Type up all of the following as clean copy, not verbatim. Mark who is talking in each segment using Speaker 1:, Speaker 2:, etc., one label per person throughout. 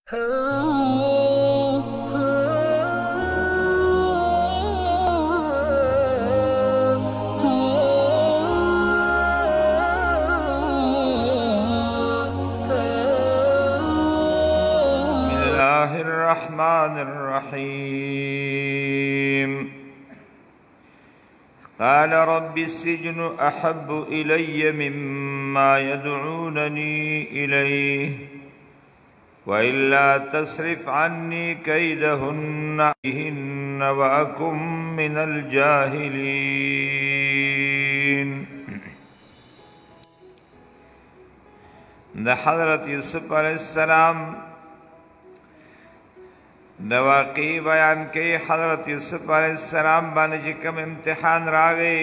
Speaker 1: بسم الله الرحمن الرحيم. قال رب السجن أحب إلي مما يدعونني إليه وإلا تصرف عني كيدهن وأكن من الجاهلين. ده حضرت یوسف علیہ السلام دا واقعی بیان کی حضرت یوسف علیہ السلام باندې چې کوم امتحان راغی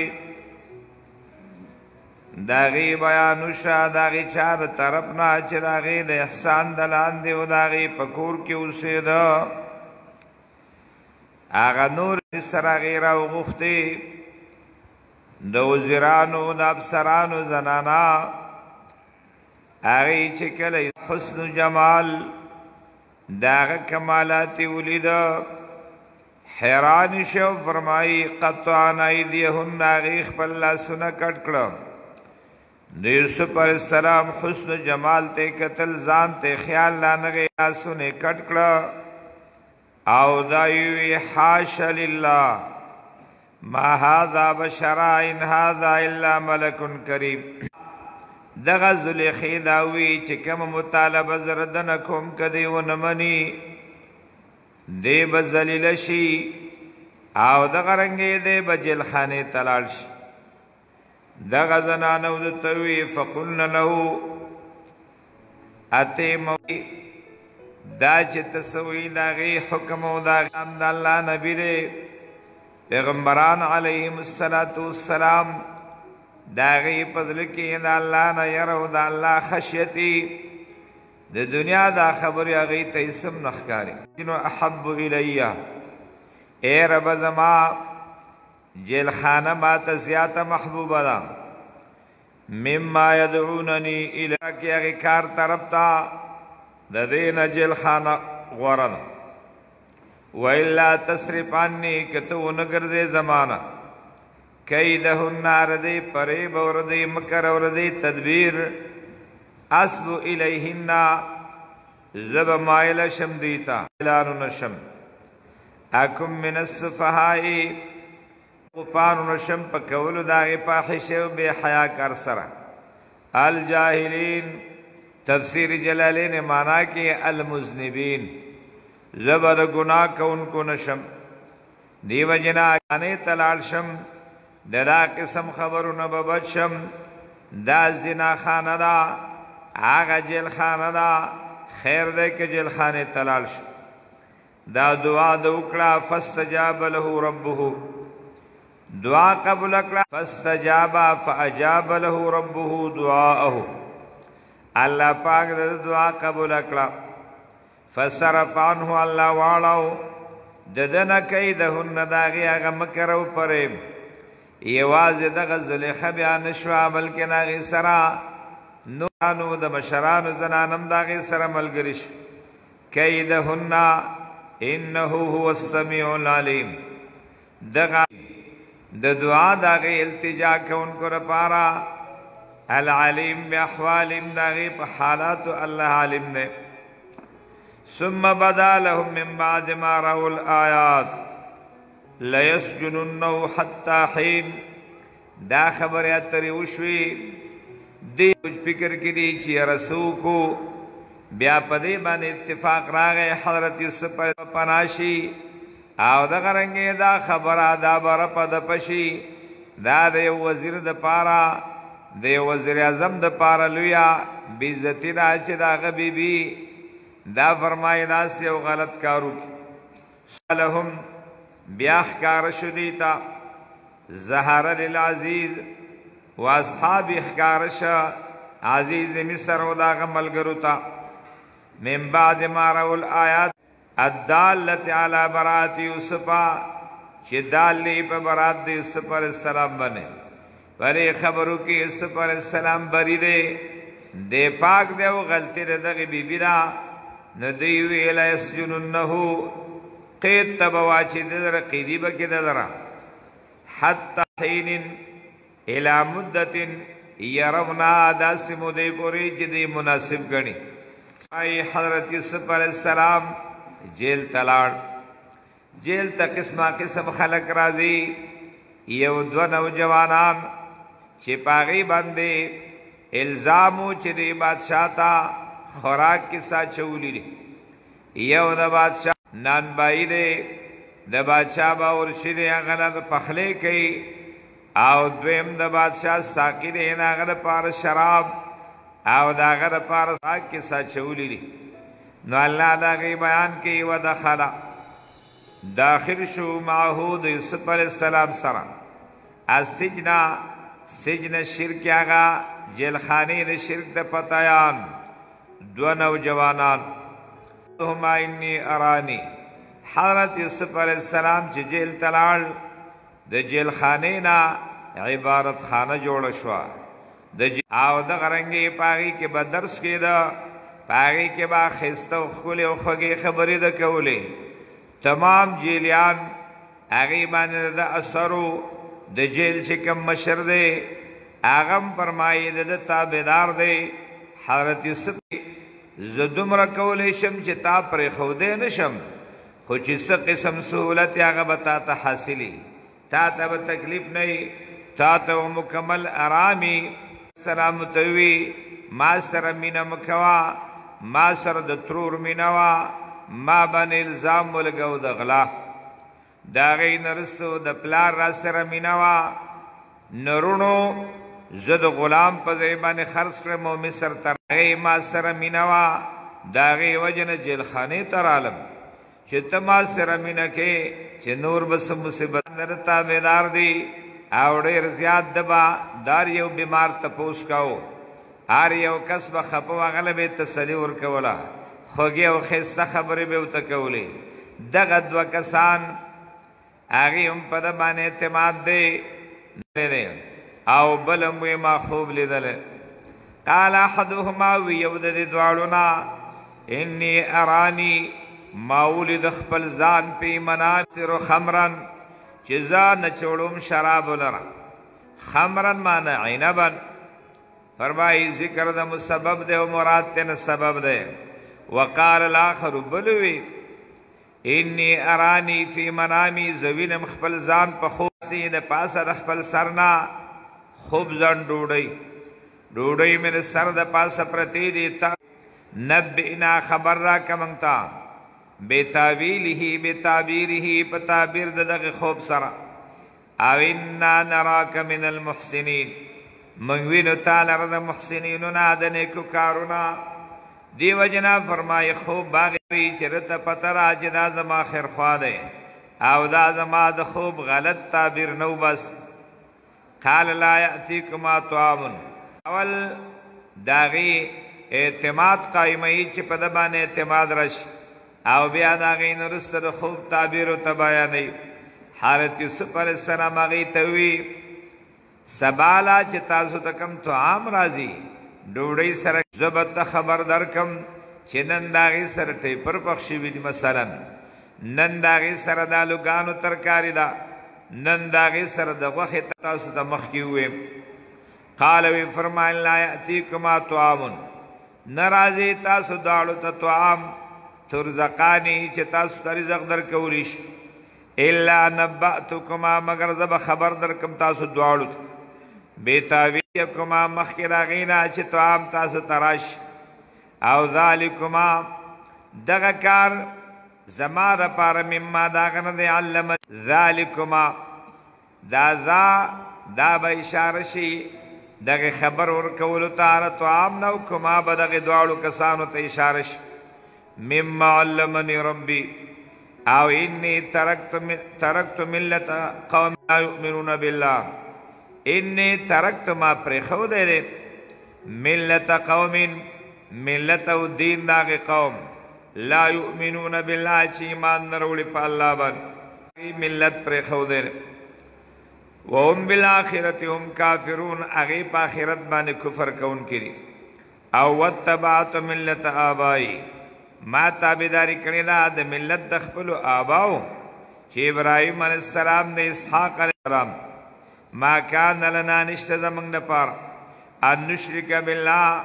Speaker 1: داغی بیان وشا داغی چار طرف نه چې داغی د احسان د لاندې او داغی پکور کې اوسېده هغه نور سره غیر او غوښتي د وزیرانو د افسرانو زنانا هغه چې کله حسن جمال داغه کمالات ولید حیران شو فرمای قطعنا ایدیهن هغه خپل لاسونه کټ کړه د یوسف علیہ السلام حسن جمال ته قتل ځان ته خیال لانغه لاسونه کټ کړه او دایوی حاش لله ما هذا بشر ان هذا الا ملک کریم دغه زلیخی داوی چې کوم مطالبه زردن کوم کدی ونمنی دی بذلیل شي او دغه رنگې دی بجل خانه تلال شي دغه زنانو د توی فقلنا له اتیم دا چې تسوی دغه حکم او د الله نبی دی پیغمبران علیهم السلام داغی پدل کی دا اللہ نا یرو دا اللہ خشیتی دا دنیا دا خبری اغی تیسم نخکاری جنو احب الیہ اے رب زما جیل خانہ ماتا زیادہ محبوب دا مما یدعوننی الیہ کی اغی کار طرف تا دا دین جیل خانہ غورن وَإِلَّا تَصْرِفْ عَنِّي کتو نگر دے زمانہ کیدهن ردی پریب وردی مکر وردی تدبیر اسب الیہن زب مائل شم دیتا اعلان نشم اکم من السفہائی قپان نشم پکول داغی پاحشو بے حیا کر سرا الجاہلین تفسیر جلالین مانا کی المذنبین زبر گناہ کو ان کو نشم دیو جنا آنے تلال شم دا قسم خبرونه ببچم دا زنا خانه دا آغا جیل خانه دا خیر دے که جیل خانه تلال شو دا دعا دا اکڑا فاستجاب له ربه دعا قبل اکڑا فاستجاب فاجاب له ربه دعاءه اللہ پاک دا دعا قبل اکڑا فصرف عنه اللہ والاو ددن کیدهن داغی آغا مکرو پریم یواز دغه زلیخه بیا نشوا بلکې ناغي سرا نو د مشرانو زنانم داغي سره ملګری شي کیدهن انه هو السمیع العلیم دغه د دعا داغي التجا کوونکو لپاره العلیم باحوالهم داغي په حالات الله عالم نه ثم بدا لهم من بعد ما رأوا الآیات لیسجننه حتی حین دا خبر اتری وشوی دی فکر کی دی چی رسو کو بیا پدی بان اتفاق راغی حضرت یوسف پر پناشی او دا غرنگی دا خبر دا برپ دا پشی دا دی وزیر دا پارا دی وزیر اعظم دا پارا لویا بیزتی دا چی دا غبی بی دا فرمائی ناسی و غلط کارو کی سالهم بیاخ کار شدیتا زہر للعزیز و اصحاب اخکارش عزیز مصر و داغ ملگروتا من بعد ما رو الآیات الدالت علی برات یوسفا چی دالی پا برات دی یوسف علیہ السلام بنے بری خبرو کی یوسف علیہ السلام بری دے پاک دے و غلطی دے دغی بی بی دا ندی ویل یسجننه قید تبواچی دلر قیدی بکی دلر حتی حین الى مدت یرونا داس مودی پوری چې دی مناسب گنی حضرت یوسف علیہ السلام جیل تلاړ جیل تا قسمه قسم خلق راځي یو دو نوجوانان چې پاغي باندې الزامو چې دی بادشاہ تا خوراک کیسا چولی دی یو د بادشاہ نان بای دی د بادشاہ باور شری هغه پخلی کوي او دویم د بادشاہ ساقی دی هغه پار شراب او داغه پار ساق کیسا چولی دی نو الله دا غي بیان کوي ودخل داخل شو معه د یوسف علیہ السلام سره السجن سجن شرک هغه جیل خانه د شرک د پتایان دو نوجوانان هما انی ارانی حضرت یوسف علیہ السلام چې جیل تلال د جیل خانه نا عبارت خانه جوړ شو او د غرنګي پاغي کې به درس کېده پاغي کې با خسته خو له خوږی خبرې د کولې تمام جیلیان هغه باندې د اثرو د جیل چې کوم مشر دی اغم فرمایي د تابعدار دی حضرت یوسف زدم را کولې شم چې تا پر خوده نشم خو چې څه قسم سہولت هغه بتا ته حاصلې تا ته تکلیف نه تا ته مکمل آرامي سلام توي ما سره مینا مکوا ما سره د ترور مینوا ما باندې الزام ولګو د غلا دا غي نرستو د پلار را سره مینوا نرونو زد غلام په ځای باندې خرڅ کړم او مصر تر غي ما سره مینوا دا غي وجنه جیل خانه تر عالم چې تما سره مینه کې چې نور بس مصیبت درتا بیدار دی او ډیر زیات دبا دار یو بیمار تپوس کاو هر یو کس به خپو غلبه تسلی ور کولا خوږی او خسته خبرې به وته کولې دغه دو کسان هغه هم په د باندې اعتماد دی نه او بلم وی ما خوب لیدل قال احدهما ويود دوالنا اني اراني مولد خپل ځان په مناصر خمرن جزا نچوڑم شراب لرا خمرن مانا عنبن فرمائی ذکر دا مسبب دے و مراد تین سبب دے وقال الاخر بلوی انی ارانی فی منامی زوینم خپل زان پا خوب سی دا پاسا دا خپل سرنا خوب زن ڈوڑی من سر دا پاسا پرتی دیتا نبئنا خبر را کمنگتا بتعبیره پتعبیر دغه خوب سره او انا نراک من المحسنین منوینو تعالی رد محسنینو نادن کو کارونا دیو جنا فرمای خوب باغی چرت پتر آجدا زما خیر خواده او دا زما د خوب غلط تعبیر نو بس قال لا یأتیکما طعام اول داغی اعتماد قائمی چی پدبان اعتماد رش او بیا دا غي نرسته د خوب تعبیر او تبیانې حضرت یوسف علیہ السلام هغه ته وی سبالا چې تاسو ته کم تو عام راځي ډوړی سره زبط خبر درکم چې نن دا غي سره ټی پر پخشي وي مثلا نن دا غي سره د لوګانو ترکاری دا نن دا غي سره د غوخه تاسو ته مخ کی وې قال وی فرمایل لا یاتیکما طعام ناراضی تاسو داړو ته طعام ترزقانی چې تاسو ته رزق درکولیش الا نبأتکما مگر زب خبر درکم تاسو دواړو بیتاویکما مخکې راغینا چې طعام تاسو تراش او ذالکما دغه کار زما دپاره مما داغه نه دی علم ذالکما دا به اشاره شي دغه خبر ورکولو ته طعام نو کما به دغه دواړو کسانو ته اشاره شي مما علمني ربي او اني تركت ملة قوم لا يؤمنون بالله اني تركت ما پرخو دے ملة قوم ملة و دین داغ قوم لا يؤمنون بالله چی ایمان نروڑی پا اللہ بن ملت پرخو دے وهم بالآخرت هم کافرون اغی پا آخرت بان کفر کون کری او واتبعت ملة آبائی ما تابعداري کړی دا د ملت د خپلو آباو چې ابراهیم علیه السلام د اسحاق علیه السلام ما کان لنا نشته زمونږ دپاره ان نشرک بالله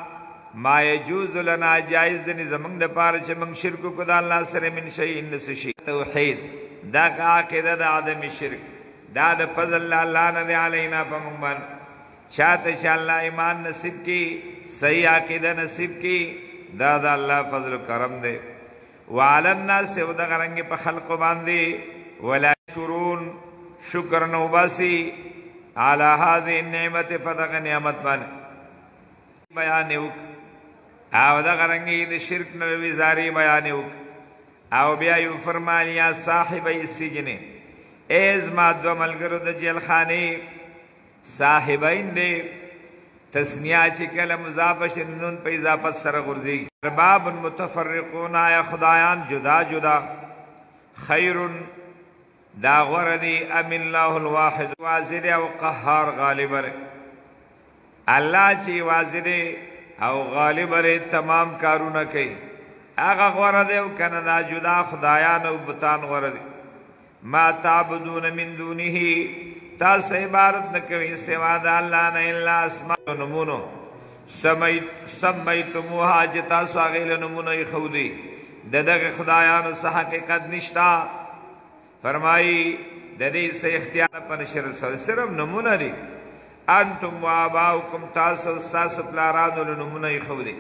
Speaker 1: ما یجوز لنا جایز دی زمونږ دپاره چې موږ شرک وکړو د الله سره من شیء نس شي توحید دا عقیده د عدم شرک دا د فضل الله نه دی علینا په موږ باندې چاته چې الله ایمان نصیب کی صحیح عقیده نصیب کی دا د الله فضل و کرم دی وعلى الناس او دغه رنګ په خلق باندې ولا شکرون شکر نو باسي على هذه النعمت فدغه نعمت باندې بیان وک او دغه رنګ د شرک نو وزاري بیان وک او بیا یو فرمایي یا صاحب السجن ایز ما دو ملګرو د جیل خانه صاحبین دی تسنیه چې کله مضاف شي نون په اضافت سره غورځي ارباب متفرقون یا خدایان جدا جدا خیر دا غردی ام الله الواحد واحد او قهار غالب الله چې واحد او غالب لري تمام کارونه کوي هغه غرض او کنه دا جدا خدایان او بتان غرض ما تعبدون من دونه تاسو عبادت نکوي سوا د الله نه الا اسماء نمونو سمیتموها چې تاسو هغه نمونه خودي دغه خدایانو څخه حقیقت نشتا فرمایي د دې سه اختیار په نشر سره صرف نمونه دي انتم واباؤکم تاسو ساسو پلارانو نمونه خودي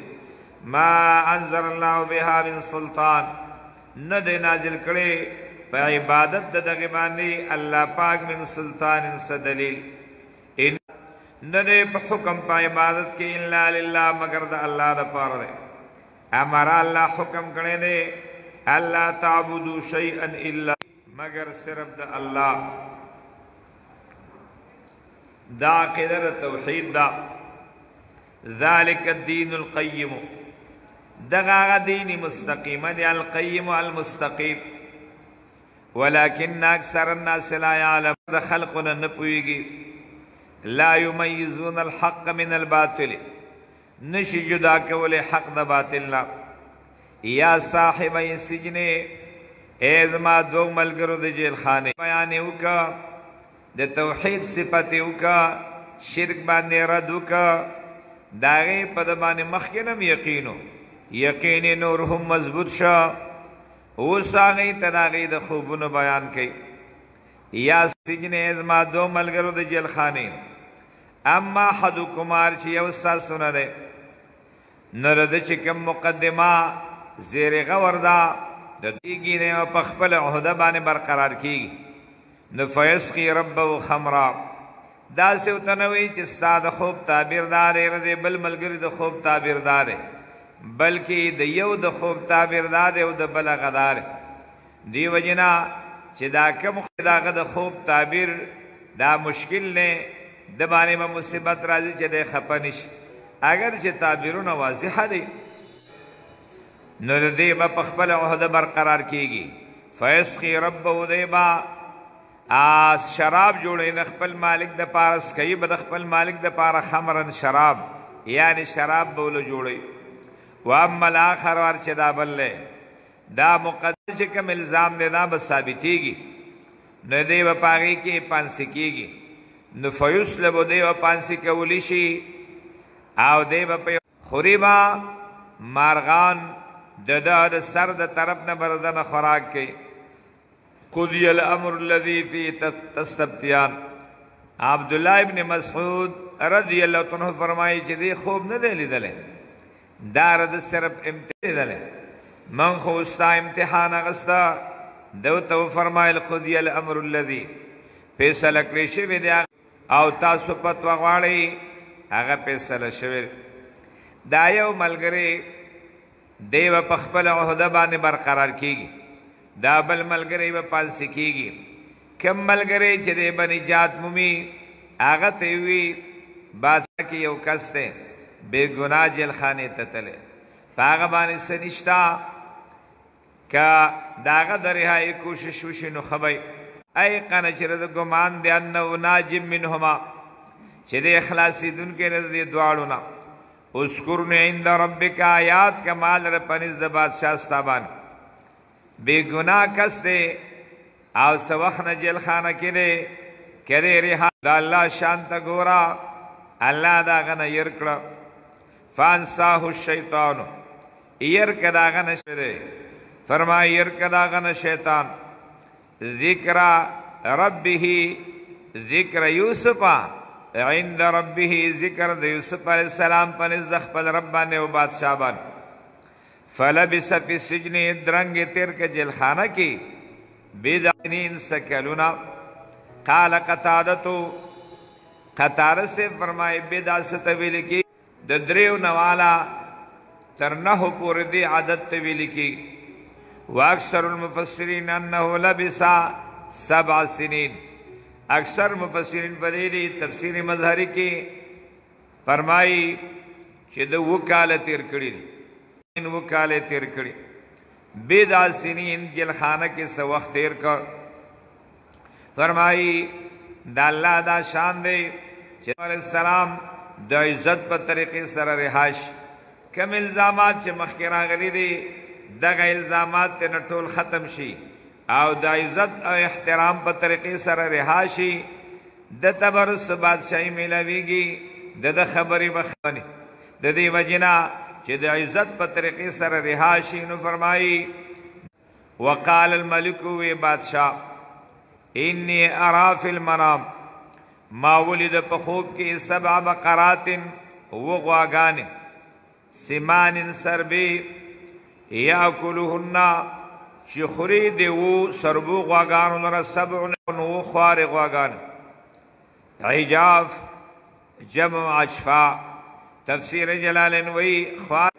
Speaker 1: ما انزل الله بها من سلطان نه دی نازل کړي په عبادت دغه باندې الله پاک من سلطان دلیل ان نه دی په حکم په عبادت کې الا لله مگر د الله لپاره دی امر الله حکم کړی دی الله تعبدوا شيئا الا مگر صرف د الله دا عقیده توحید دا ذلك الدين القيم دغه دین مستقیم دی القیم المستقیم ولكن اکثر الناس لا يعلم خلقنا نپویږي لا يميزون الحق من الباطل نشي جدا کول حق د باطل لا یا صاحب السجن ازما دو ملګرو د جیل خانه بیان وکا د توحید صفت وکا شرک باندې رد وکا داغه په د باندې مخکنم یقینو یقین نور هم مضبوط شا او ساغی تداغی د خوبونو بیان کئی یا سجن ازما دو ملګرو د جیل خانه اما حدو کمار چی یو استاسو نده نرده چی کم مقدمه زیر غور دا دیگی نه پخپل عہده باندې برقرار کیږي نفیسقی ربو خمرا دا سو تنوی چې استاد خوب تعبیردار دی بل ملګری د خوب تعبیردار بلکې د یو د خوب تعبیردار او د بل غدار دی وجنا چې دا کوم خداغه د خوب تعبیر دا مشکل نه د باندې مصیبت راځي چې د خپنش اگر چې تعبیرونه واضح دي نو دې په خپل عہده برقرار کیږي فیسقی رب ودیبا اس شراب جوړې خپل مالک د پارس کوي بد خپل مالک د پاره خمرن شراب یعنی شراب بوله جوړي و اما الاخر ور چې دا بلله دا مقدس چې کوم الزام دی دا به ثابتېږي نو دې په پاغي کې پانسی کیږي نو فیسلب دې په پانسی کولی شي او دې په خریبا مارغان د سر د طرف نه بردن خوراک کوي قضی الامر الذي فيه تستبتیان عبد الله ابن مسعود رضی الله عنه فرمایي چې دې خوب نه دی لیدل دا رد صرف امتحان من خو استا امتحان غستا دو تو فرمایل قضی الامر الذي فیصله کړی شوی دی او تاسو پتو غواړئ هغه فیصله شوی دا یو ملګری دیو په خپل عہده باندې برقرار کیږي دا بل ملګری په پالس کیږي کم ملګری چې د بنجات مومي هغه ته وی بادشاہ کې یو کس ته بے گناہ جیل خانه ته تله هغه باندې سنشتا کا داغه درهای کوشش وشنو خبي اي قنه چې د ګمان دي انه ناجم منهما چې د اخلاصي دن کې د دواړو نه اذکرنی عند ربک آیات کمال را پنیز د بادشاہ ستابان بے گناہ کس دے او سوخن جیل خانه کده کده ریحا دا اللہ شانتا گورا اللہ دا غن یرکڑا فانساہ الشیطانو یرک دا غن شده فرمائی یرک دا غن شیطان ذکر ربه ذکر یوسفا عند ربه ذکر دا یوسف علیہ السلام پنز دخپل ربانے و بادشاہ بان فلبس فی السجن درنگ تیر کے جیل خانہ کی بیدعنین سکلونا قال قتادتو قطار سے فرمائے بیدع ستویل کی دریو نوالا ترنہو پور دی عدد تویل کی واکثر المفسرین انہو لبسا 7 سنین اکثر مفسرین فدیدی تفسیر مظہری کی فرمائی چھ دو وکال تیر کری دی وکال تیر کری بیدع سنین جل خانہ کے سوخت تیر کر فرمائی دا اللہ دا شان دے چھ علیہ السلام دا عزت پر طریقے سر رہائش کم الزامات چھ مخیرہ غلی دی دا الزامات تے نٹول ختم شی او دا عزت او احترام پر طریقے سر رہائشی دا تبرس بادشاہی ملویگی دا خبری بخبانی دا دی وجنا چھ دا عزت پر طریقے سر رہائشی نو فرمائی وقال الملک وی بادشاہ انی ارا فی المنام ما ولد پخوب کی 7 بقرات وغواگان سمان سربی یاکلوهن چی خوری دیو سربو غواگان لرا 7 نو خوار غواگان عجاف جمع عجفا تفسیر جلالن وی خوار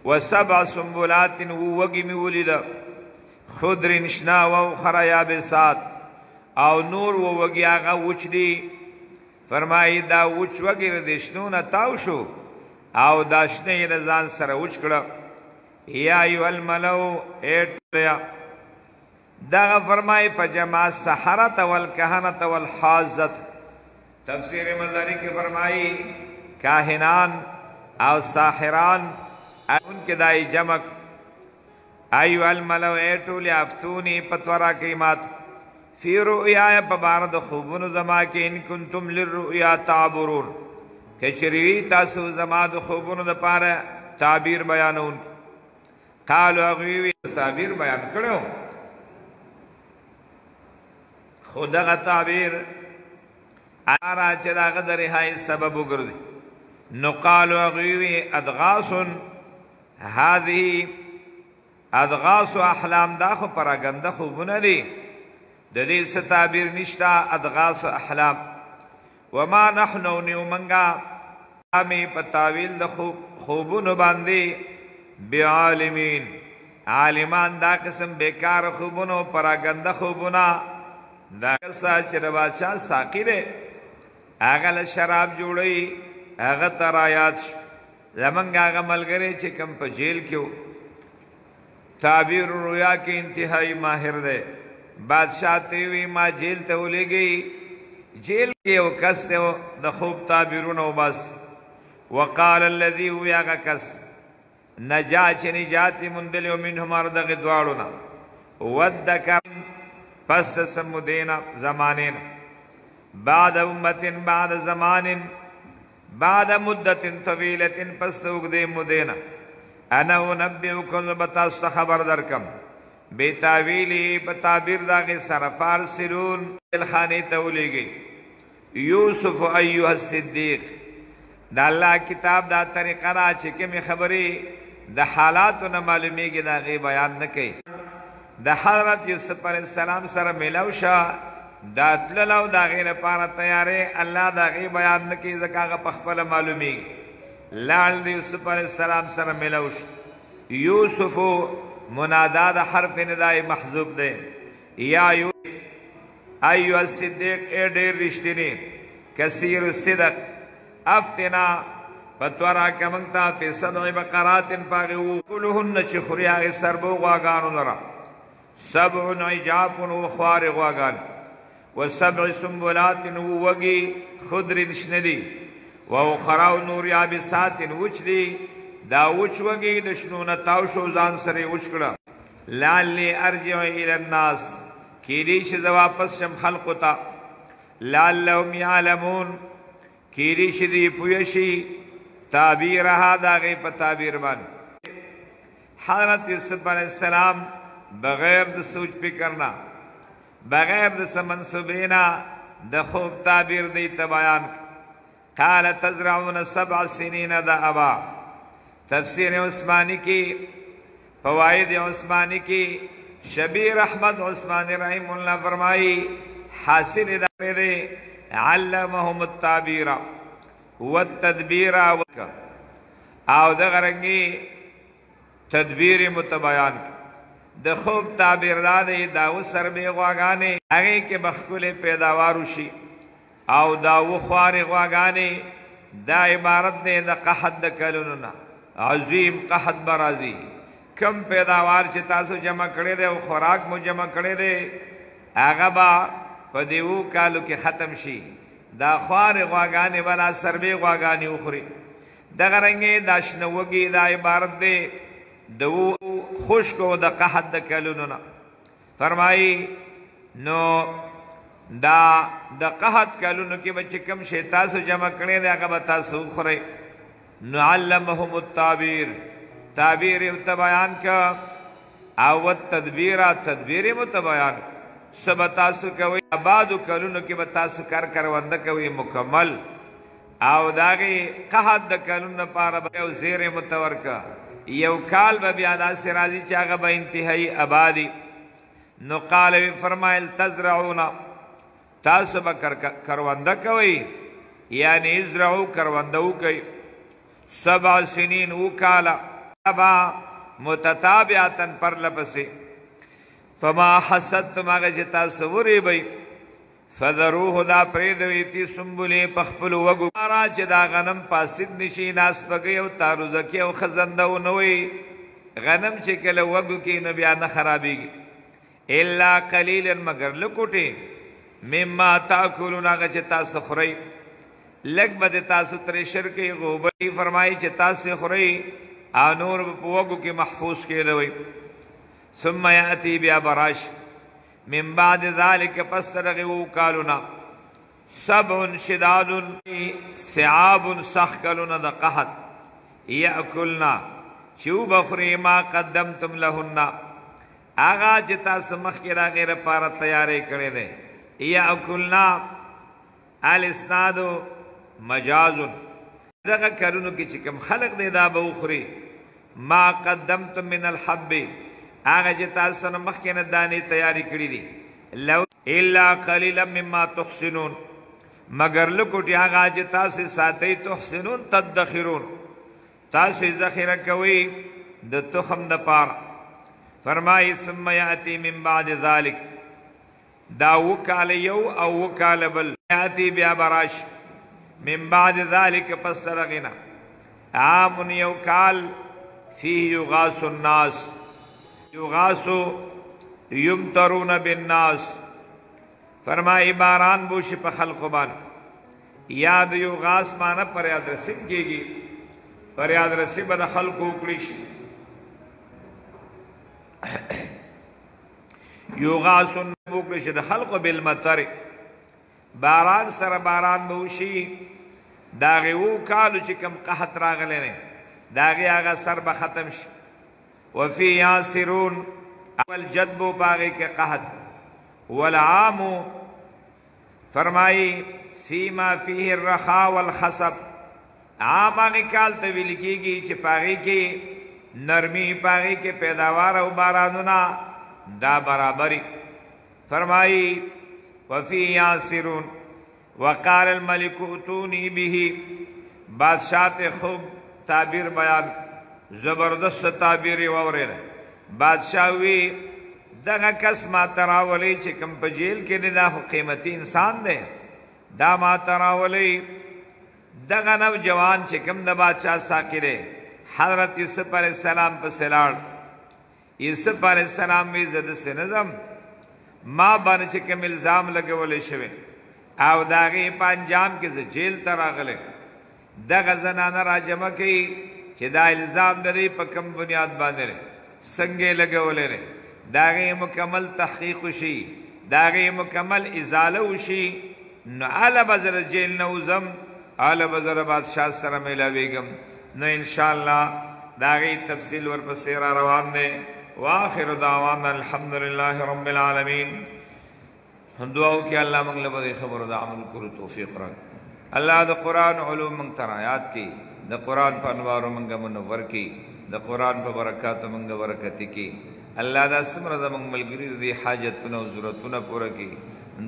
Speaker 1: و7 سنبولات ووگی ولد خضر شنا و خریابسات او نور ووگی آغا وچ دی فرمائی دا وچ وگی ردشنون تاو شو او داشنه رزان سر وچ کرا یا ایو الملو ایٹ لیا دا فرمائی فجمع سحرت والکہنت والحازت تفسیر مظہری کی فرمائی کاہنان او ساحران ان کے دائی جمک ایو الملو ایٹو لیافتونی پتورا قیمات فی رؤیا پبارد خوبون زما کے ان کنتم للرؤیا تعبرون کچریوی تاسو زما د خوبون د پارا تعبیر بیانون قالو اغویوی تعبیر بیان کرو خودغا تعبیر آرا چدا غدر ہائی سبب گردی نقالو اغویوی ادغاسن هذه ادغاس احلام دا خو پراگنده خوبونه دی د دې څه تعبیر نشتا ادغاس احلام وما نحنو نیومنگا امی پتاویل د خوبونو باندې بعالمین عالمان دا قسم بیکار خوبونو پراگنده خوبونا دا قصه چې د بادشاہ ساقی دی هغه له شراب جوړی هغه ترایات زمنگ آغا ملگرے چکم پا جیل کیو تعبیر رویا کی انتہائی ماہر دے بادشاہ تیوی ما جیل تولے گئی جیل کے وہ کس تے وہ دخوب تعبیرون و بس وقال اللذی ہوئی آغا کس نجا چھ نجاتی مندلی و من ہمار دغی دوارنا ودکر پس سمدینا زمانین بعد امت بعد زمان بعد مدت طویلت پس اگدے مدینہ انا انبئکم بتاست خبر درکم بے تاویلی بتابیر داغی سرفار سرون الخانی تولی گئی یوسف ایوہ الصدیق دا اللہ کتاب دا طریقہ را چکمی خبری دا حالاتو نمالومی گی داغی بیان نکی دا حضرت یوسف علیہ السلام سر ملوشا دا تللو دا غیر پارا تیارے اللہ دا غیر بیان نکی زکاغ پخپل معلومی لعل دی یوسف علیہ السلام سر ملوش یوسف منادا دا حرف ندائی محضوب دے یا یوسف ایو الصدیق اے دیر رشتنی کثیر الصدق افتنا فتورا کمنگتا فی 7 بقرات پاگیو کلہن چخوری آگی سربو غواگانو لرا 7 عجاف و خوار غواگان و 7 سنبولات وگی خضر شندی و اخرى نور یابسات وچ دی دا وچ وگی د شنو نه تاو شو ځان سره وچ کړه لعلی ارجع الى الناس کیدی چې واپس شم خلق ته لعلهم يعلمون کیدی چې دی پویشي تعبیرها دا غي په تعبیر باندې حضرت یوسف علیہ السلام بغیر د سوچ فکرنا بغیر د سمنسوبینا د خوب تعبیر دی ته بیان قال تزرعون 7 سنین دأبا تفسیر عثمانی کی فوائد عثمانی کی شبیر احمد عثمانی رحم اللہ فرمائی حاصل دے علمهم التعبیر والتدبیر او دغرنگی تدبیر متبیان د خوب تعبیر دادی داو سر بی غواگانی اگه که بخکول پیداوارو شی او داو خوار غواگانی دا عبارت دے دا قحط دا کلونونا عظیم قحط برازی کم پیداوار چې تاسو جمع کړی دی او خوراک مو جمع کړی دی هغه به په دیو کالو کې ختم شي دا خوار غواګانې ولا سربې غواګانې وخوري دغه رنګې دا شنه وږي دا عبارت دی د خشکو د قحط د کلونو نه فرمایي نو دا د قحط کلونو کې به چې کوم شی تاسو جمع کړی دی هغه به تاسو وخورئ نو علمهم التعبیر تعبیر متبیان کا او تدبیر تدبیر متبیان سب تاسو کوي آباد کلونو کې به تاسو کار کرونده کوي مکمل او داغي قحط د کلونو لپاره به یو زیر متورکا یو کال به بیا داسې راځي چې هغه به انتهایی آبادی نو قال فرمایل تزرعون تاسو به کرونده کوي یعنی ازرعو کروندو کوي 7 سنین او کالا متتابعتن پر لپسے فما حسدتم آغا جتا سوری بی فذروه دا پریدوی فی سنبولی پخپلو وگو مارا چه دا غنم پاسد نشی ناس پگی او تاروزکی او خزندو نوی غنم چه کل وگو کی نبیا نخرابی گی الا قلیلا مگر لکوٹی مما تاکولون آغا جتا سخوری لگ بد تاسو تریشر کی غوبی فرمائی چه تاسو خوری آنور پوگو کی محفوظ کے دوئی ثم یاتی بیا براش من بعد ذالک پس ترغیو کالونا 7 شداد سعاب سخکلونا دا قحط یاکلنا چو بخوری ما قدمتم لہننا آغا جتا سمخ کی را غیر پارا تیارے کرے دے یاکلنا الاسنادو مجازن دغه کارونو کې چې کوم خلق دی دا به وخوري ما قدمتم من الحب هغه چې تاسو نه مخکې نه دانې تیاری کړي دي لو الا قليلا مما تحسنون مگر لکوټي هغه چې تاسو ساتي تحسنون تدخرون تاسو ذخیره کوي د تخم د پار فرمایي ثم ياتي من بعد ذلك دا وکاله یو او وکاله بل ياتي بیا براش من بعد ذلك پس ترغنا عام یوکال فيه یغاث الناس یغاث یمترون بالناس فرمائی باران بوشی پا خلق بان یاد یغاث مانا پر یاد رسیم کیگی پر یاد رسیم بدا خلق اکلیش یغاث اکلیش دا خلق بالمطر باران سر باران بوشی داغی او کالو چی کم قحط راغلے نے داغی آغا سر بختم شی وفی یاسرون والجدبو باغی کے قحط والعامو فرمائی فیما فیه الرخا والخصب عام آغی کال تویل کی گی چی پاغی کی نرمی پاغی کے پیداوار او بارانونا دا برابری فرمائی وفی یاسرون وقال الملک اتونی به بادشاہ خوب تعبیر بیان زبردست تعبیر وورید بادشاہ وی دغه کس ما تراولی چې کم په جیل کې دی دا خو قیمتي انسان دی دا ما تراولی دغه نوجوان چې کم د بادشاہ ساقی دی حضرت یوسف علیہ السلام په سلاړ یوسف علیہ السلام وی زده سنظم ما باندې چې کوم الزام لګولې شوی او داغه په انجام کې ز جیل ته راغله دغه زنانه راجمع کوي چې دا الزام لري په کوم بنیاد باندې څنګه لګولې لري داغه مکمل تحقیق وشي داغه مکمل ازاله وشي نو اعلی بزر جیل نوزم اعلی بزر بادشاہ سره ملاویګم نو ان شاء الله داغه تفصیل ورپسې را روان دي واخر دعوانا الحمدلله رب العالمین دعاو کې الله موږ له دې خبرو د عمل کولو توفیق راکړي الله د قران علوم موږ ترایات کې د قران په انوارو موږ منور کې د قران په برکات موږ برکت کې الله دا سمره د موږ ملګری دي حاجتونه او ضرورتونه پوره کې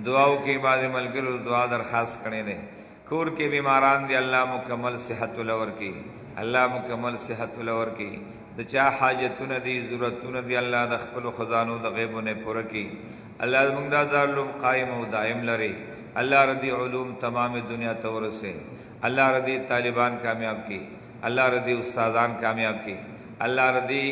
Speaker 1: دعاو کې بعد ملګرو دعا درخواست کړي نه کور کې بیماران دي الله مکمل صحت ولور کې الله مکمل صحت ولور کې د چا حاجتونه دي ضرورتونه دي الله د خپل خزانو د غیبونه پوره کې الله موږ دا علوم قائم او دائم لري الله رضی علوم تمام دنیا تورسه الله رضی طالبان کامیاب کی الله رضی استادان کامیاب کی الله رضی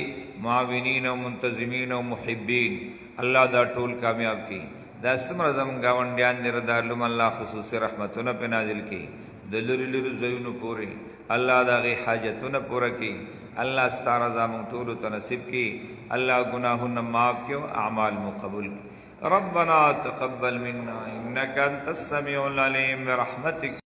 Speaker 1: معاونین او منتظمین او محبین الله دا ټول کامیاب کی دا سمره زم گاونډیان دې د علوم الله خصوصي رحمتونه په نازل کی د لری لری زینو پوری الله دا غي حاجتونه پوره کی الله ستاره زمون ټول ته نصیب کی الله گناهونه معاف کیو اعمال مقبول ربنا تقبل منا انك انت السميع العليم برحمتك